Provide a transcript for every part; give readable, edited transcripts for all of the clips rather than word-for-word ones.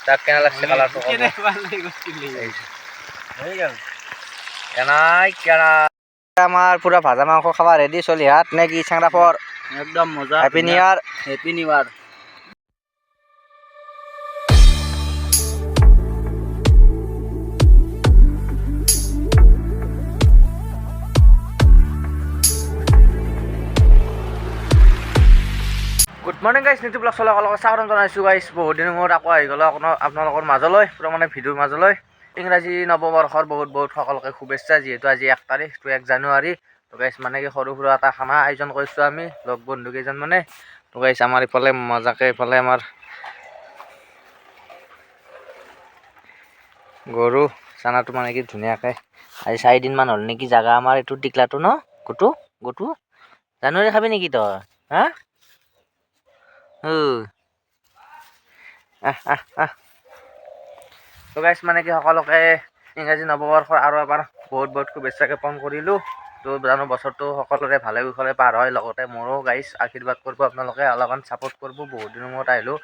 দাগ কেনা লাগছে কালারটো আমার পুরা ভাজা মাংস খাওয়া রেডি চলি হাত নে কি চাংরা পর একদম মজা happy new year happy new year good morning গাইছ নিতু ব্লগ চলাৰ লগত স্বাগতম জনাইছোঁ গাইছ বহুত দিনৰ মূৰত আকৌ আহি গ'লোঁ আপোনালোকৰ মাজলৈ পুৰা মানে ভিডিঅ'ৰ মাজলৈ ইংৰাজী নৱবৰ্ষৰ বহুত সকলোকে শুভেচ্ছা যিহেতু আজি 1 তাৰিখ 1 জানুৱাৰী তো গাইছ মানে কি সৰু সুৰা এটা খানা আয়োজন কৰিছোঁ আমি লগ বন্ধু কেইজন মানে তো গাইছ আমাৰ ইফালে মজাকে ইফালে আমাৰ গৰু চানাটো মানে কি ধুনীয়াকৈ আজি 4 দিনমান হ'ল নেকি জাগা আমাৰ এইটো টিকলাটো ন গুটু জানুৱাৰী খাবি নেকি তই হা তো গাইছ মানে কি সকলোকে ইংৰাজী নৱবৰ্ষৰ আৰু এবাৰ বহুত শুভেচ্ছা জ্ঞাপন কৰিলোঁ তো জানো বছৰটো সকলোৰে ভালে কুশলে পাৰ হয় লগতে মোৰো গাইছ আশীৰ্বাদ কৰিব আপোনালোকে অলপমান ছাপোৰ্ট কৰিব বহুত দিনৰ মূৰত আহিলোঁ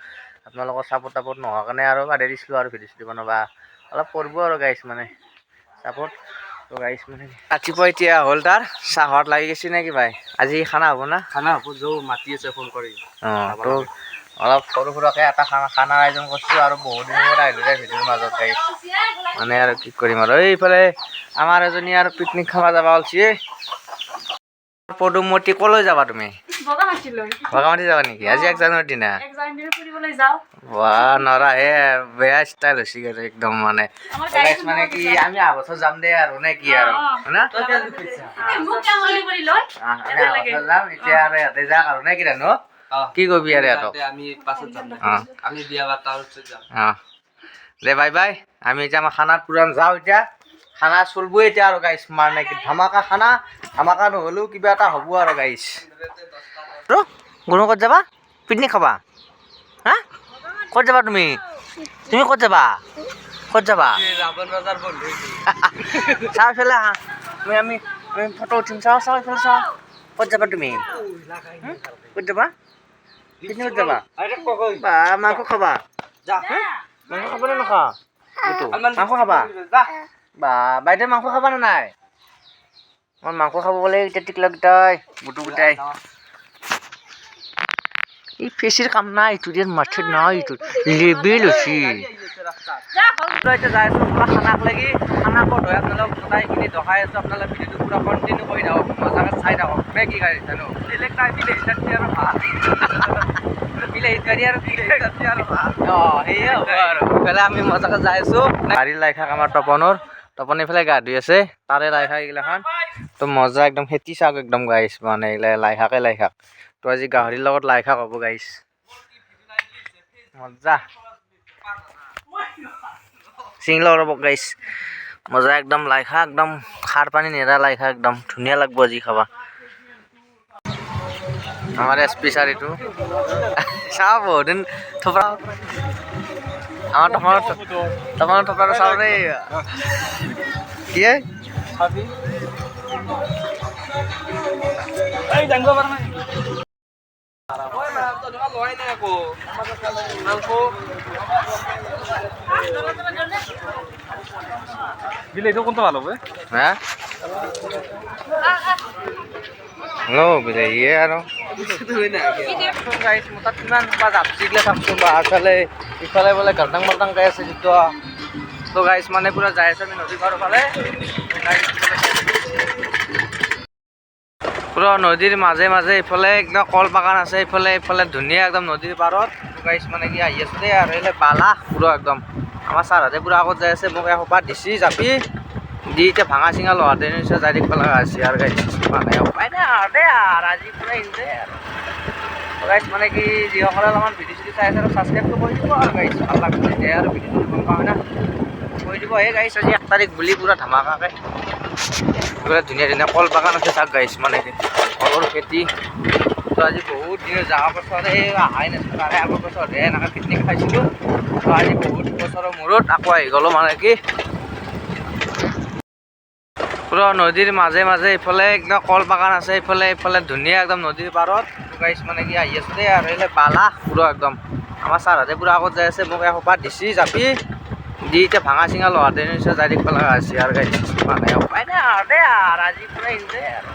আপোনালোকৰ ছাপোৰ্ট নোহোৱাৰ কাৰণে আৰু বাদে দিছিলোঁ আৰু ভিডিঅ' চিডিঅ' বনাবা অলপ কৰিব আৰু গাইছ মানে ছাপোৰ্ট তো গাইছ মানে ৰাতিপুৱা এতিয়া হ'ল তাৰ চাহত লাগি গৈছে নে কি ভাই আজি খানা হ'ব না খানা হ'ব যৌ মাতি আছে ফোন কৰি তো অলপ সৰু সুৰাকৈ এটা খানাৰ আয়োজন কৰিছোঁ আৰু বহুত দিনৰ মূৰত আহিলোঁ যে ভিডিঅ'ৰ মাজত গাইছ মানে আৰু কি কৰিম আৰু এইফালে আমাৰ এজনী আৰু পিকনিক খাব যাব ওলছি পদুমতি ক'লৈ যাবা তুমি বগামাটি যাবা নেকি আজি 1 জানুৱাৰীৰ দিনা নৰা হে বেয়া ষ্টাইল হৈছে একদম মানে মানে কি আমি অহা বছৰ যাম দে আৰু নে কি আৰু হয়না যাম এতিয়া আৰু ইয়াতে যাক আৰু নে কি জানো কি কবি আৰু ইহঁতক আমি পাছত যাম আমি বিয়া বাৰ দে বাই বাই আমি এতিয়া আমাৰ খানাত পুৰাণ যাওঁ এতিয়া খানা চলবই এতিয়া আৰু গাইছ মানে কি ধামাকা খানা ধামাকা নহ'লেও কিবা এটা হ'ব আৰু গাইছ তো গুৰু ক'ত যাবা পিকনিক খাবা হা ক'ত যাবা তুমি ক'ত যাবা ৰাৱণ বজাৰ বন্ধ চাওঁ এইফালে আমি ফটো উঠিম চাওঁ এইফালে চাওঁ ক'ত যাবা তুমি ক'ত যাবা পিকনিকত যাবা বা মাংস খাবা মাংস খাবা নে নাখা মাংস খাবা বা বাইদেউ মাংস খাবা নে নাই মই মাংস খাব গ'লে এতিয়া টিকলাকেইটাই বুটুকেইটাই এই ফেচিৰ কাম নাই ইটো দিন মাছত নাই ইটো লেবেল হৈছে এতিয়া যাই আছোঁ পুৰা খানাক লাগি খানা ক'ত হয় আপোনালোক গোটাইখিনি দেখাই আছোঁ আপোনালোকে ভিডিঅ'টো পুৰা কণ্টিনিউ কৰি থাকক মজাকৈ চাই থাকক নে কি গাড়ী জানো বেলেগ নাই বিলাহী চাটনি আৰু ভাত বিলাহী গাড়ী আৰু সেয়ে হ'ব আৰু ইফালে আমি মজাকৈ যাই আছোঁ গাড়ীৰ লাইশাক আমাৰ তপন ইফালে গা ধুই আছে তাৰে লাইশাক এইগিলাখান তো মজা একদম খেতি চাওক একদম গাইছ মানে এইগিলা লাইশাক তো আজি গাহৰিৰ লগত লাইশাক হ'ব গাইছ মজা চিংলা ৰ'ব গাইছ মজা একদম লাইশাক একদম খাৰ পানী নেৰা লাইশাক একদম ধুনীয়া লাগব আজি খাবা আমাৰ এছ পি ছাৰ এইটো চাওঁ বহুত দিন থপৰা আমাৰ তপনৰ থপৰাটো চাওঁ দেই কি বিলাহীটো কোনটো ভাল হ'ব হা বিলাহী আৰু গাইছ মোৰ তাত কিমান জাপচিগিলা চাওকচোন বা আগফালে ইফালে বোলে গাল্টাং বাল্টাং গাই আছে যিটো তো গাইছ মানে পুৰা যাই আছে আমি নদী পাৰৰ ফালে পুৰা নদীৰ মাজে ইফালে একদম কল বাগান আছে ইফালে ধুনীয়া একদম নদীৰ পাৰত গাইছ মানে কি আহি আছে দেই আৰু এইফালে বালা পুৰা একদম আমাৰ ছাৰহঁতে পুৰা আগত যাই আছে মোক এসোপা দিছি জাপি দি এতিয়া ভাঙা চিঙা লোহাতে নিশ্চয় যাই থাকিব লগা হৈছে আৰু গাইছ মানে উপায় নাই আৰু দেই আৰু আজি পুৰা এনজয় আৰু গাইছ মানে কি যিসকলে অলপমান ভিডিঅ' চিডিঅ' চাই আছে আৰু ছাবস্ক্ৰাইবটো কৰি দিব আৰু গাইছ ভাল লাগছে তেতিয়া আৰু ভিডিঅ'টো গম পাওঁ না কৰি দিব এই গাইছ আজি 1 তাৰিখ বুলি পুৰা ধামাকাকৈ পুৰা ধুনীয়া কল বাগান আছে চাওক গাইছ মানে কলৰ খেতি তো আজি বহুত দিন যোৱা বছৰ এই অহাই নাছিলোঁ তাৰে আগৰ বছৰতে এনেকৈ পিকনিক খাইছিলোঁ তো আজি বহুত বছৰৰ মূৰত আকৌ আহি গ'লোঁ মানে কি পুৰা নদীৰ মাজে ইফালে একদম কল বাগান আছে ইফালে ধুনীয়া একদম নদীৰ পাৰত গাইছ মানে কি আহি আছে দেই আৰু এইফালে বালা পুৰা একদম আমাৰ ছাৰহঁতে পূৰা আগত যাই আছে মোক এসোপা দিছি জাপি দি এতিয়া ভাঙা চিঙা লোহাতে নিশ্চয় যাই থাকিব লগা হৈছে আৰু গাইছ মানে উপায় নাই আৰু দেই আৰু আজি পূৰা এনজয় আৰু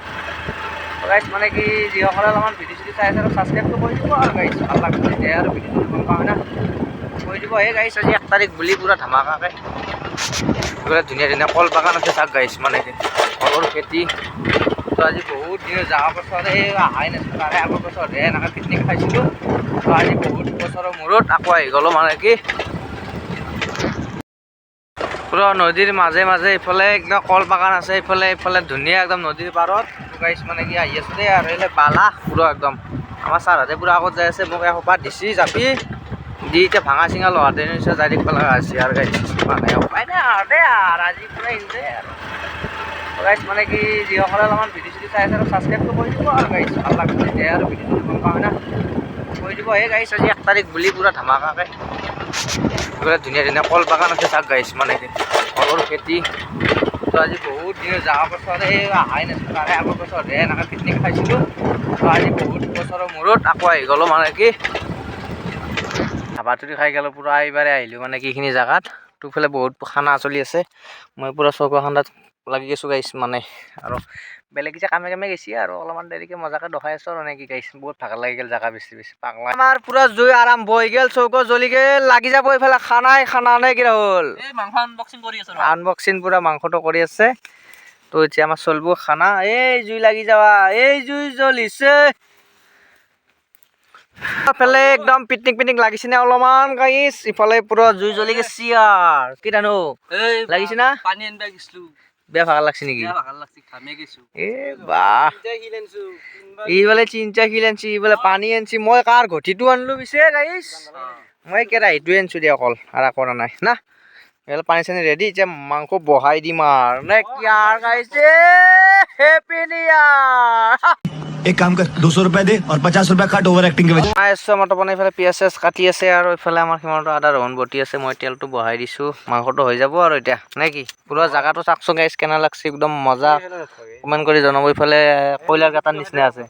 গাইছ মানে কি যিসকলে অলপমান ভিডিঅ' চিডিঅ' চাই আছে আৰু ছাবস্ক্ৰাইবটো কৰি দিব আৰু গাইছ ভাল লাগছে তেতিয়া আৰু ভিডিঅ'টো গম পাওঁ না কৰি দিব এই গাইছ আজি 1 তাৰিখ বুলি পূৰা ধামাকাকৈ ধুনীয়া ধুনীয়া কল বাগান আছে চাওক গাইছ মানে কি কলৰ খেতি তো আজি বহুত দিন যোৱা বছৰ এই অহাই নাছিলোঁ তাৰে আগৰ বছৰহে এনেকৈ পিকনিক খাইছিলোঁ তো আজি বহুত বছৰৰ মূৰত আকৌ আহি গ'লোঁ মানে কি পুৰা নদীৰ মাজে মাজে ইফালে একদম কল বাগান আছে ইফালে ধুনীয়া একদম নদীৰ পাৰত গাইছ মানে কি আহি আছোঁ দেই আৰু এইফালে বালা পুৰা একদম আমাৰ ছাৰহঁতে পূৰা আগত যাই আছে মোক এসোপা দিছি জাপি দি এতিয়া ভাঙা চিঙা লোহাতে নিশ্চয় যাই থাকিব লগা হৈছে আৰু গাইছ মানে উপায় নাই আৰু দেই আৰু আজি পূৰা এনজয় আৰু গাইছ মানে কি যিসকলে অলপমান ভিডিঅ' চিডিঅ' চাই আছে আৰু ছাবস্ক্ৰাইবটো কৰি দিব আৰু গাইছ ভাল লাগছে তেতিয়া আৰু ভিডিঅ'টো গম পাওঁ না কৰি দিব এই গাইছ আজি 1 তাৰিখ বুলি পূৰা ধামাকাকৈ ধুনীয়া ধুনীয়া কল বাগান আছে চাওক গাইছ মানে কি কলৰ খেতি তো আজি বহুত দিন যোৱা বছৰ এই অহাই নাছিলোঁ তাৰে আগৰ বছৰহে এনেকৈ পিকনিক খাইছিলোঁ তো আজি বহুত বছৰৰ মূৰত আকৌ আহি গ'লোঁ মানে কি হাবাথুৰি খাই গ'লোঁ পূৰা এইবাৰে আহিলোঁ মানে কি এইখিনি জেগাত তোৰফালে বহুত খানা চলি আছে মই পূৰা চৌকাখানাত লাগি আছোঁ গাইছ মানে আৰু বেলেগ কিছু কামে কামে গৈছে আৰু অলপমান দেৰিকৈ মজাকৈ দেখাই আছোঁ আৰু নেকি গাইছ বহুত ভাগ লাগি গ'ল জেগা বেছি পাগলা আমাৰ পূৰা জুই আৰম্ভ হৈ গ'ল চৌকা জ্বলি গ'ল লাগি যাব এইফালে খানা নে কি হ'ল এই মাংস আনবক্সিং কৰি আছো আনবক্সিং পূৰা মাংসটো কৰি আছে তো এতিয়া আমাৰ চলিব খানা এই জুই লাগি যাবা এই জুই জ্বলিছে ইফালে একদম পিকনিক লাগিছে নে অলপমান গাইছ ইফালে পূৰা জুই জ্বলি গৈছে আৰু কি জানো লাগিছে না পানী আনিব গৈছিলোঁ বেয়া ভাগৰ লাগছে নেকি ভাগৰ লাগছে ঘামে গৈছোঁ এ বাহ এইফালে চিন্তা শিল আনছি এইফালে পানী আনছি মই কাৰ ঘটিটো আনিলো পিছে গাইছ মই কেৰাহীটোৱে আনিছোঁ দিয়া অকল আৰু একো অনা নাই না এইফালে পানী চানী ৰেডি এতিয়া মাংস বহাই দিম আৰু নে কি আৰু গাইছে হেপী নিউ ইয়াৰ एक काम कर 200 रुपए दे और 50 रुपए काट ओवर एक्टिंग के वजह মতো বনাই ইফালে পিঁয়াজ চিয়াজ কাটি আছে আৰু ইফালে আমাৰ সিমানটো আদা ৰহুন বটি আছে মই তেলটো বহাই দিছোঁ মাংসটো হৈ যাব আৰু এতিয়া নে কি পুৰা জাগাটো চাওকচোন গাইছ কেনে লাগছে একদম মজা কমেণ্ট কৰি জনাব ইফালে কয়লাৰ কাটাৰ নিচিনা আছে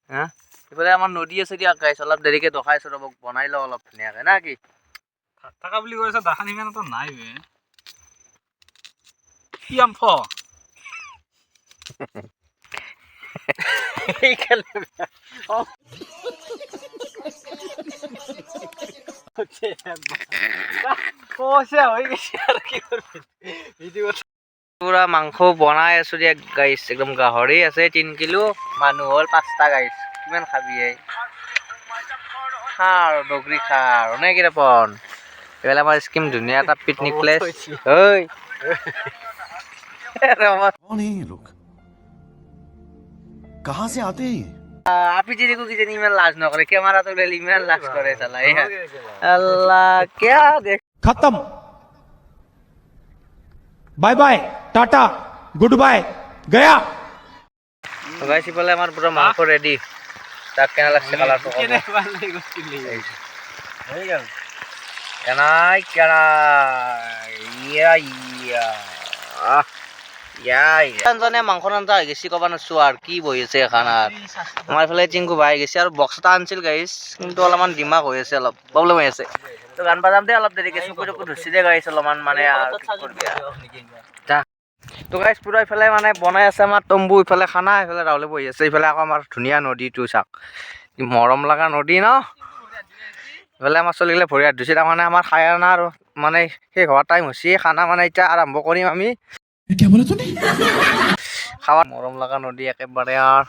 হা ইফালে আমাৰ নদী আছে দিয়া গাইছ অলপ দেৰিকৈ দেখাইছোঁ ৰ'ব বনাই লওঁ অলপ ধুনীয়াকৈ না কি থাকা বুলি কৈছে দাখান ইমান এটা নাই বে কি আম্ফ পুৰা মাংস বনাই আছো দিয়া গাইছ একদম গাহৰি আছে 3 কিলো মানুহ হ'ল 5টা গাইছ কিমান খাবি এই খাৰ ডগৰি খাৰ নে কি তপন এইফালে আমাৰ স্কিম ধুনীয়া এটা পিকনিক প্লেচ ঐ कौन है ये लोग कहाँ से आते हैं আপি যদি কিজানি ইমান লাজ নকৰে কেমেৰাটো লৈ ইমান লাজ কৰে চালা আল্লাহ কিয়া দেখ खत्म bye bye tata goodbye गया গাইছ ইফালে আমাৰ পুৰা মাংস ৰেডি তাক কেনে লাগছে কালাৰটো কেনাই ইয়া ইয়া জনে মাংস আঞ্জা হৈ গৈছে ক'ব নোৱাৰিছো আৰু কি বহি আছে খানাত আমাৰ এইফালে চিংকু ভাই গৈছে আৰু বক্স এটা আনিছিল গাইছ কিন্তু অলপমান দিমাগ হৈ আছে অলপ প্ৰব্লেম হৈ আছে তো গান বাজাম দে অলপ দেৰিকৈ চকু ধুচি দে গাইছ অলপমান মানে তো গাইছ পুৰা ইফালে মানে বনাই আছে আমাৰ তম্বু ইফালে খানা ইফালে ৰাহুলে বহি আছে ইফালে আকৌ আমাৰ ধুনীয়া নদীটো চাওক মৰম লগা নদী ন ইফালে আমাৰ চলিগিলে ভৰি হাত ধুইছে তাৰমানে আমাৰ খানা আৰু মানে শেষ হোৱাৰ টাইম হৈছে খানা মানে এতিয়া আৰম্ভ কৰিম আমি क्या बोला तूने খাওয়া মরম লাগা নদী একেবারে আর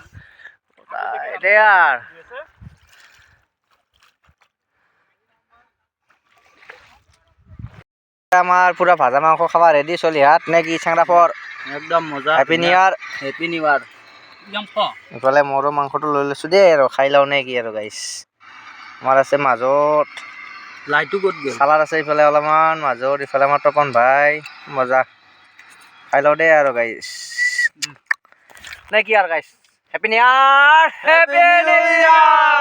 আমার পুরা ভাজা মাংস খাওয়া রেডি চলি হাত নে কি চাংরা ফর একদম মজা হ্যাপি নিউ ইয়ার ইফালে মোৰো মাংসটো লৈ লৈছোঁ দেই আৰু খাই লওঁ নে কি আৰু গাইছ আমাৰ আছে মাজত লাইটো ক'ত গ'ল চালাড আছে ইফালে অলপমান মাজত ইফালে আমাৰ তপন ভাই মজা খাই লওঁ দেই আৰু গাইছ নে কি আৰু গাইছ হেপী নিউ ইয়াৰ